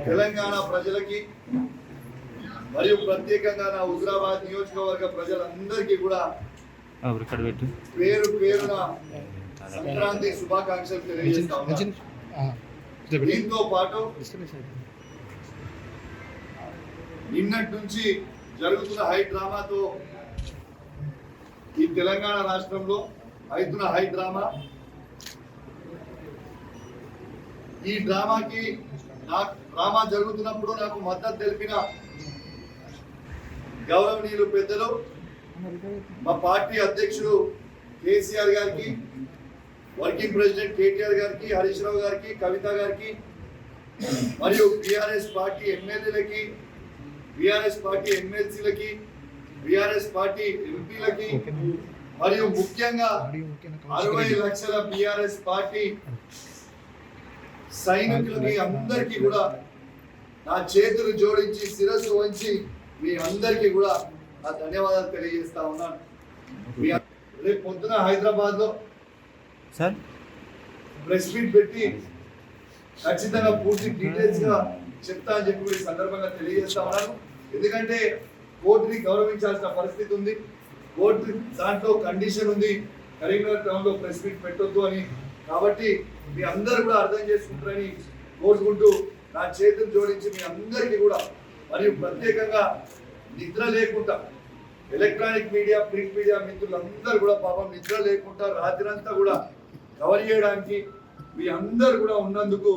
తెలంగాణ ప్రజలకి మరియు ప్రత్యేకంగా నా హుజురాబాద్ నియోజకవర్గ ప్రజలందరికీ కూడా పేరు పేరున సంక్రాంతి శుభాకాంక్షలు తెలియజేస్తా ఉన్నాను. దీంతో పాటు నిన్నటి నుంచి జరుగుతున్న హై డ్రామాతో ఈ తెలంగాణ రాష్ట్రంలో అవుతున్న హై డ్రామా, ఈ డ్రామాకి డ్రామా జరుగుతున్నప్పుడు నాకు మద్దతు తెలిపిన గౌరవనీయులు పెద్దలు మా పార్టీ అధ్యక్షుడు కేసీఆర్ గారికి, వర్కింగ్ ప్రెసిడెంట్ కేటీఆర్ గారికి, హరీష్ రావు గారికి, కవిత గారికి మరియు బీఆర్ఎస్ పార్టీ ఎమ్మెల్యేలకి, బీఆర్ఎస్ పార్టీ ఎమ్మెల్సీలకి, బీఆర్ఎస్ పార్టీ ఎంపీలకి మరియు ముఖ్యంగా 60 లక్షల బీఆర్ఎస్ పార్టీ సైనికులకి అందరికీ కూడా నా చేతులు జోడించి శిరస్సు వంచి మీ అందరికీ కూడా నా ధన్యవాదాలు తెలియజేస్తా ఉన్నాను. రేపు పొద్దున హైదరాబాద్ లో ప్రెస్ మీట్ పెట్టి ఖచ్చితంగా పూర్తి డీటెయిల్స్ గా చెప్తా అని చెప్పి ఈ సందర్భంగా తెలియజేస్తా ఉన్నాను. ఎందుకంటే కోర్టుని గౌరవించాల్సిన పరిస్థితి ఉంది. కోర్టు దాంట్లో కండిషన్ ఉంది, కరీంనగర్ టౌన్ లో ప్రెస్ మీట్ పెట్టొద్దు అని. కాబట్టి మీ అందరూ కూడా అర్థం చేసుకుంటారని కోరుకుంటూ నా చేతులు జోడించి మీ అందరికీ కూడా మరియు ప్రత్యేకంగా నిద్ర లేకుండా ఎలక్ట్రానిక్ మీడియా, ప్రింట్ మీడియా మిత్రులందరూ కూడా పాపం నిద్ర లేకుండా రాత్రంతా కూడా కవర్ చేయడానికి మీ అందరు కూడా ఉన్నందుకు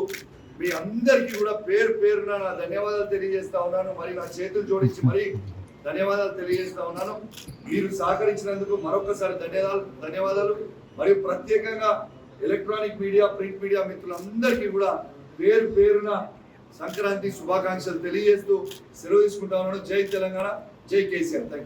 మీ అందరికీ కూడా పేరు పేరున నా ధన్యవాదాలు తెలియజేస్తా ఉన్నాను. మరి నా చేతులు జోడించి మరి ధన్యవాదాలు తెలియజేస్తా ఉన్నాను. మీరు సహకరించినందుకు మరొకసారి ధన్యవాదాలు. మరియు ప్రత్యేకంగా ఎలక్ట్రానిక్ మీడియా, ప్రింట్ మీడియా మిత్రులందరికీ కూడా పేరు పేరున సంక్రాంతి శుభాకాంక్షలు తెలియజేస్తూ సెలవు తీసుకుంటా ఉన్నాను. జై తెలంగాణ, జై కేసీఆర్.